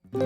स्वागत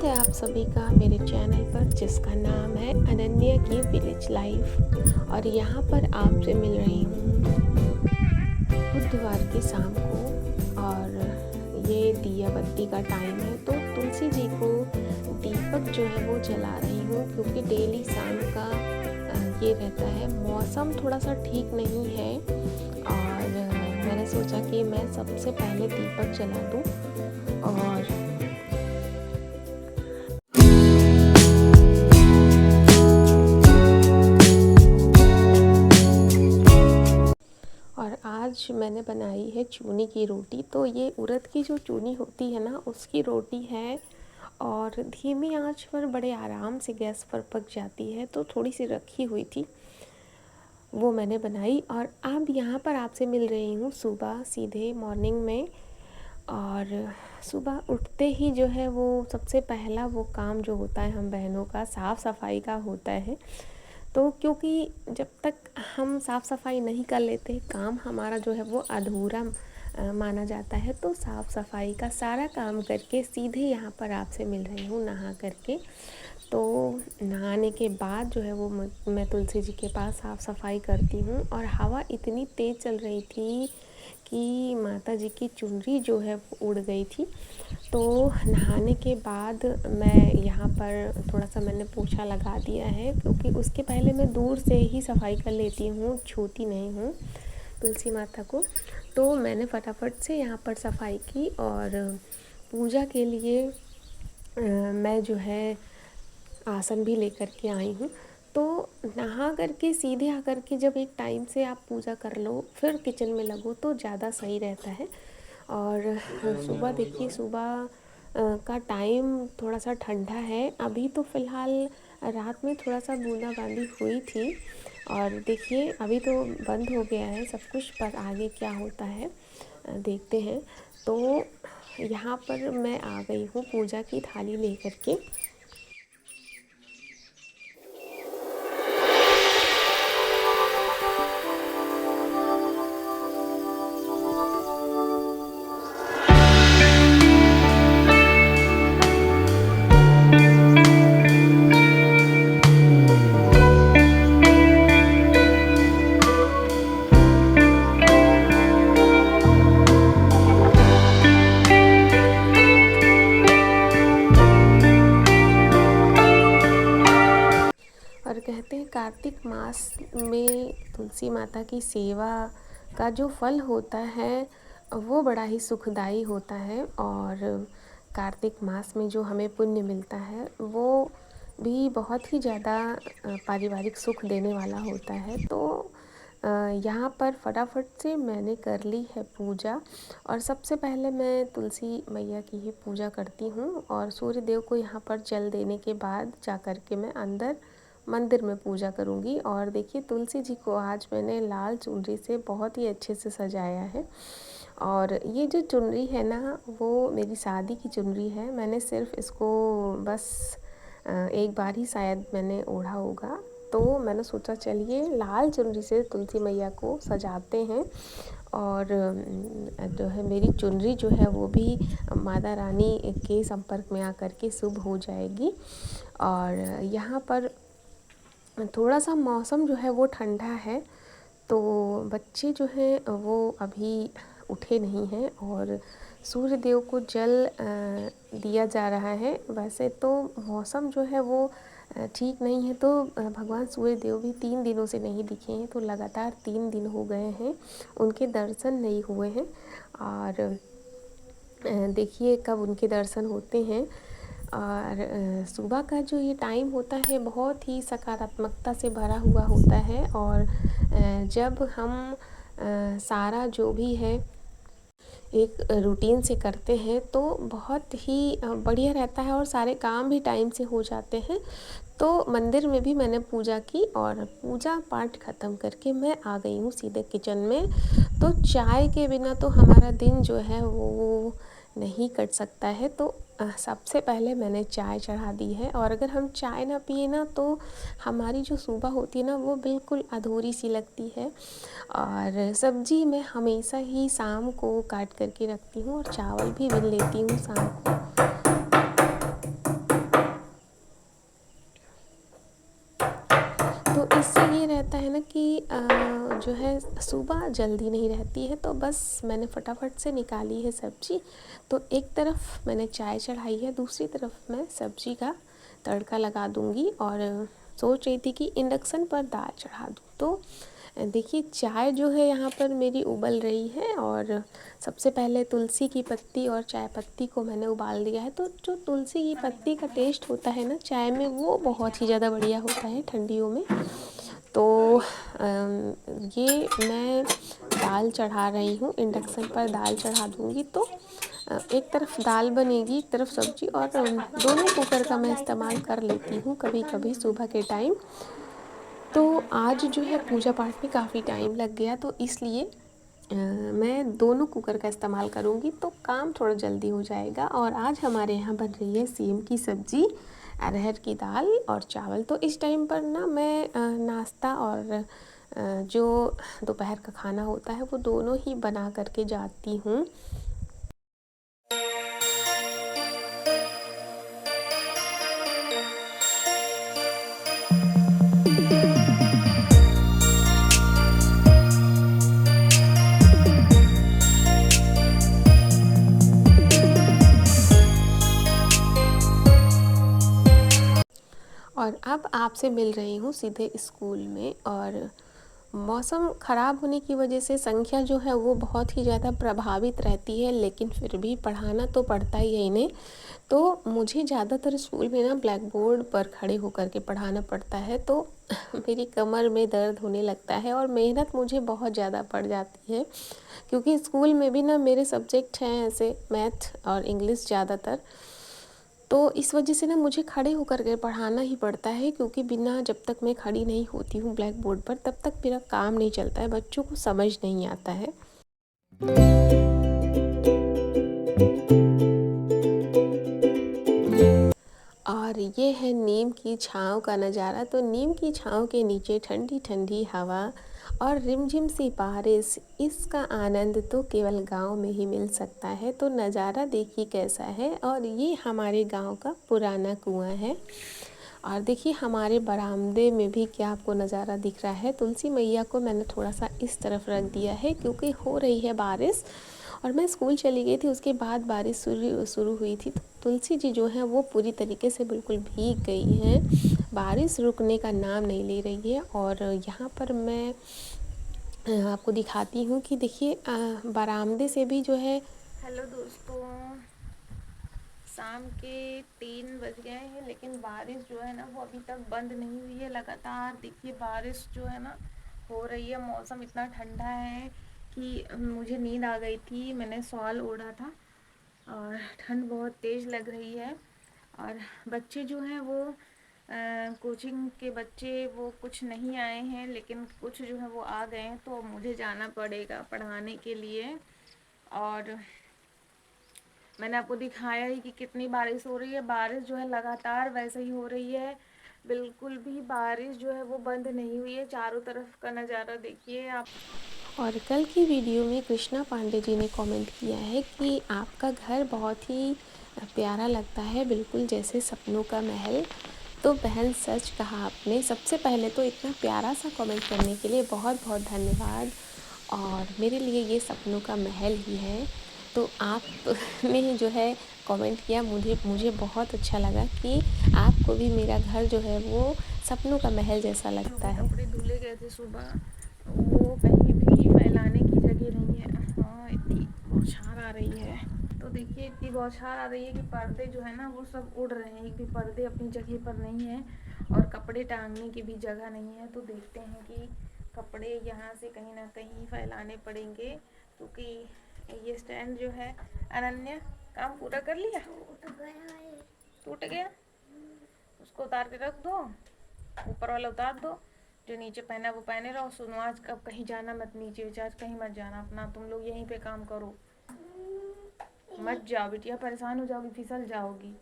है आप सभी का मेरे चैनल पर, जिसका नाम है अनन्या की विलेज लाइफ। और यहाँ पर आपसे मिल रही हूँ बुधवार की शाम को। और ये दिया बत्ती का टाइम है, तो तुलसी जी को दीपक जो है वो जला रही हूँ, क्योंकि डेली शाम का ये रहता है। मौसम थोड़ा सा ठीक नहीं है और मैंने सोचा कि मैं सबसे पहले दीपक जला दूँ। और आज मैंने बनाई है चूनी की रोटी। तो ये उड़द की जो चूनी होती है ना, उसकी रोटी है और धीमी आंच पर बड़े आराम से गैस पर पक जाती है। तो थोड़ी सी रखी हुई थी, वो मैंने बनाई। और अब यहाँ पर आपसे मिल रही हूँ सुबह सीधे मॉर्निंग में। और सुबह उठते ही जो है वो सबसे पहला वो काम जो होता है हम बहनों का, साफ़ सफाई का होता है। तो क्योंकि जब तक हम साफ़ सफाई नहीं कर लेते, काम हमारा जो है वो अधूरा माना जाता है। तो साफ़ सफाई का सारा काम करके सीधे यहाँ पर आपसे मिल रही हूँ नहा करके। तो नहाने के बाद जो है वो मैं तुलसी जी के पास साफ़ सफाई करती हूँ। और हवा इतनी तेज़ चल रही थी कि माता जी की चुनरी जो है वो उड़ गई थी। तो नहाने के बाद मैं यहाँ पर थोड़ा सा मैंने पोछा लगा दिया है, क्योंकि उसके पहले मैं दूर से ही सफाई कर लेती हूँ, छूती नहीं हूँ तुलसी माता को। तो मैंने फटाफट से यहाँ पर सफाई की और पूजा के लिए मैं जो है आसन भी लेकर के आई हूँ। तो नहा करके सीधे आकर के जब एक टाइम से आप पूजा कर लो, फिर किचन में लगो, तो ज़्यादा सही रहता है। और सुबह देखिए, सुबह का टाइम थोड़ा सा ठंडा है। अभी तो फ़िलहाल रात में थोड़ा सा बूंदाबांदी हुई थी और देखिए अभी तो बंद हो गया है सब कुछ, पर आगे क्या होता है देखते हैं। तो यहाँ पर मैं आ गई हूँ पूजा की थाली लेकर के। और कहते हैं कार्तिक मास में तुलसी माता की सेवा का जो फल होता है वो बड़ा ही सुखदाई होता है। और कार्तिक मास में जो हमें पुण्य मिलता है वो भी बहुत ही ज़्यादा पारिवारिक सुख देने वाला होता है। तो यहाँ पर फटाफट से मैंने कर ली है पूजा। और सबसे पहले मैं तुलसी मैया की ही पूजा करती हूँ और सूर्य देव को यहाँ पर जल देने के बाद जा कर के मैं अंदर मंदिर में पूजा करूँगी। और देखिए तुलसी जी को आज मैंने लाल चुनरी से बहुत ही अच्छे से सजाया है। और ये जो चुनरी है ना, वो मेरी शादी की चुनरी है। मैंने सिर्फ इसको बस एक बार ही शायद मैंने ओढ़ा होगा। तो मैंने सोचा चलिए लाल चुनरी से तुलसी मैया को सजाते हैं। और जो है मेरी चुनरी जो है वो भी माता रानी के संपर्क में आकर के शुभ हो जाएगी। और यहाँ पर थोड़ा सा मौसम जो है वो ठंडा है, तो बच्चे जो हैं वो अभी उठे नहीं हैं और सूर्य देव को जल दिया जा रहा है। वैसे तो मौसम जो है वो ठीक नहीं है, तो भगवान सूर्य देव भी 3 दिनों से नहीं दिखे हैं। तो लगातार 3 दिन हो गए हैं उनके दर्शन नहीं हुए हैं। और देखिए कब उनके दर्शन होते हैं। और सुबह का जो ये टाइम होता है बहुत ही सकारात्मकता से भरा हुआ होता है। और जब हम सारा जो भी है एक रूटीन से करते हैं तो बहुत ही बढ़िया रहता है और सारे काम भी टाइम से हो जाते हैं। तो मंदिर में भी मैंने पूजा की और पूजा पाठ ख़त्म करके मैं आ गई हूँ सीधे किचन में। तो चाय के बिना तो हमारा दिन जो है वो नहीं कट सकता है। तो सबसे पहले मैंने चाय चढ़ा दी है और अगर हम चाय ना पिए ना तो हमारी जो सुबह होती है ना वो बिल्कुल अधूरी सी लगती है। और सब्ज़ी मैं हमेशा ही शाम को काट करके रखती हूँ और चावल भी बिन लेती हूँ शाम को। तो इससे ये रहता है ना कि जो है सुबह जल्दी नहीं रहती है। तो बस मैंने फटाफट से निकाली है सब्ज़ी। तो एक तरफ मैंने चाय चढ़ाई है, दूसरी तरफ मैं सब्ज़ी का तड़का लगा दूँगी और सोच रही थी कि इंडक्शन पर दाल चढ़ा दूँ। तो देखिए चाय जो है यहाँ पर मेरी उबल रही है और सबसे पहले तुलसी की पत्ती और चाय पत्ती को मैंने उबाल दिया है। तो जो तुलसी की पत्ती का टेस्ट होता है ना चाय में वो बहुत ही ज़्यादा बढ़िया होता है ठंडियों में। तो ये मैं दाल चढ़ा रही हूँ, इंडक्शन पर दाल चढ़ा दूँगी तो एक तरफ दाल बनेगी एक तरफ सब्ज़ी और दोनों कुकर का मैं इस्तेमाल कर लेती हूँ कभी कभी सुबह के टाइम। तो आज जो है पूजा पाठ में काफ़ी टाइम लग गया तो इसलिए मैं दोनों कुकर का इस्तेमाल करूँगी तो काम थोड़ा जल्दी हो जाएगा। और आज हमारे यहाँ बन रही है सेम की सब्ज़ी, अरहर की दाल और चावल। तो इस टाइम पर ना मैं नाश्ता और जो दोपहर का खाना होता है वो दोनों ही बना करके जाती हूँ। और अब आपसे मिल रही हूँ सीधे स्कूल में। और मौसम ख़राब होने की वजह से संख्या जो है वो बहुत ही ज़्यादा प्रभावित रहती है, लेकिन फिर भी पढ़ाना तो पड़ता ही है इन्हें। तो मुझे ज़्यादातर स्कूल में ना ब्लैक बोर्ड पर खड़े होकर के पढ़ाना पड़ता है। तो मेरी कमर में दर्द होने लगता है और मेहनत मुझे बहुत ज़्यादा पड़ जाती है, क्योंकि स्कूल में भी ना मेरे सब्जेक्ट हैं ऐसे मैथ और इंग्लिश ज़्यादातर। तो इस वजह से ना मुझे खड़े होकर के पढ़ाना ही पड़ता है, क्योंकि बिना जब तक मैं खड़ी नहीं होती हूँ ब्लैक बोर्ड पर तब तक मेरा काम नहीं चलता है, बच्चों को समझ नहीं आता है। और ये है नीम की छाँव का नज़ारा। तो नीम की छाँव के नीचे ठंडी ठंडी हवा और रिमझिम सी बारिश, इसका आनंद तो केवल गांव में ही मिल सकता है। तो नज़ारा देखिए कैसा है। और ये हमारे गांव का पुराना कुआं है। और देखिए हमारे बरामदे में भी क्या आपको नज़ारा दिख रहा है। तुलसी मैया को मैंने थोड़ा सा इस तरफ रख दिया है क्योंकि हो रही है बारिश और मैं स्कूल चली गई थी, उसके बाद बारिश शुरू हुई थी। तो तुलसी जी जो हैं वो पूरी तरीके से बिल्कुल भीग गई हैं, बारिश रुकने का नाम नहीं ले रही है। और यहाँ पर मैं आपको दिखाती हूँ कि देखिए बरामदे से भी जो है। हेलो दोस्तों, शाम के 3 बज गए हैं लेकिन बारिश जो है ना वो अभी तक बंद नहीं हुई है। लगातार देखिए बारिश जो है ना हो रही है। मौसम इतना ठंडा है कि मुझे नींद आ गई थी, मैंने शॉल ओढ़ा था और ठंड बहुत तेज़ लग रही है। और बच्चे जो हैं वो कोचिंग के बच्चे वो कुछ नहीं आए हैं, लेकिन कुछ जो है वो आ गए हैं। तो मुझे जाना पड़ेगा पढ़ाने के लिए। और मैंने आपको दिखाया ही कि कितनी बारिश हो रही है। बारिश जो है लगातार वैसे ही हो रही है, बिल्कुल भी बारिश जो है वो बंद नहीं हुई है। चारों तरफ का नज़ारा देखिए आप। और कल की वीडियो में कृष्णा पांडे जी ने कमेंट किया है कि आपका घर बहुत ही प्यारा लगता है, बिल्कुल जैसे सपनों का महल। तो बहन सच कहा आपने। सबसे पहले तो इतना प्यारा सा कमेंट करने के लिए बहुत बहुत धन्यवाद। और मेरे लिए ये सपनों का महल ही है। तो आपने जो है कमेंट किया, मुझे बहुत अच्छा लगा कि आपको भी मेरा घर जो है वो सपनों का महल जैसा लगता है। कपड़े धुले गए थे सुबह, वो कहीं भी फैलाने की जगह नहीं है। हाँ, इतनी बौछार आ रही है। तो देखिए इतनी बौछार आ रही है कि पर्दे जो है ना वो सब उड़ रहे हैं, एक भी पर्दे अपनी जगह पर नहीं है और कपड़े टांगने की भी जगह नहीं है। तो देखते हैं कि कपड़े यहाँ से कहीं ना कहीं फैलाने पड़ेंगे, क्योंकि ये स्टैंड जो है अनन्या काम पूरा कर लिया, टूट गया, उसको उतार के रख दो, ऊपर वाला उतार दो, जो नीचे पहना वो पहने रहो। सुनो आज कब कहीं जाना मत, नीचे नीचे आज कहीं मत जाना, अपना तुम लोग यहीं पे काम करो, मत जाओ बिटिया, परेशान हो जाओगी, फिसल जाओगी,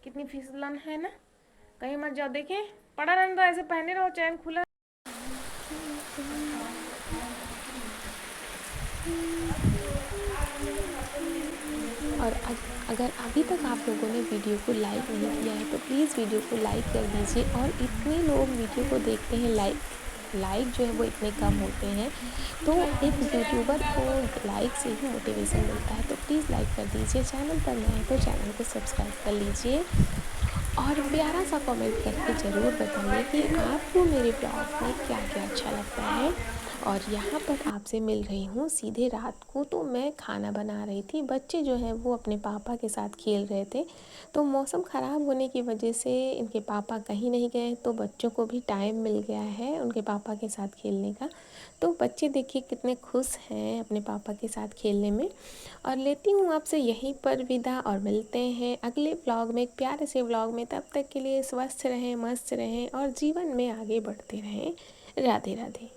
कितनी फिसलन है ना, कहीं मत जाओ। देखे पड़ा रहने दो, ऐसे पहने रहो, चैन खुला। और अगर अभी तक आप लोगों ने वीडियो को लाइक नहीं किया है तो प्लीज़ वीडियो को लाइक कर दीजिए। और इतने लोग वीडियो को देखते हैं, लाइक जो है वो इतने कम होते हैं, तो एक यूट्यूबर को लाइक से ही मोटिवेशन मिलता है। तो प्लीज़ लाइक कर दीजिए, चैनल पर नए हैं तो चैनल को सब्सक्राइब कर लीजिए और प्यारा सा कमेंट करके ज़रूर बताइए कि आपको मेरे ब्लॉग में क्या क्या अच्छा लगता है। और यहाँ पर आपसे मिल रही हूँ सीधे रात को। तो मैं खाना बना रही थी, बच्चे जो हैं वो अपने पापा के साथ खेल रहे थे। तो मौसम ख़राब होने की वजह से इनके पापा कहीं नहीं गए, तो बच्चों को भी टाइम मिल गया है उनके पापा के साथ खेलने का। तो बच्चे देखिए कितने खुश हैं अपने पापा के साथ खेलने में। और लेती हूँ आपसे यहीं पर विदा और मिलते हैं अगले व्लॉग में, एक प्यारे से व्लॉग में। तब तक के लिए स्वस्थ रहें, मस्त रहें और जीवन में आगे बढ़ते रहें। राधे राधे।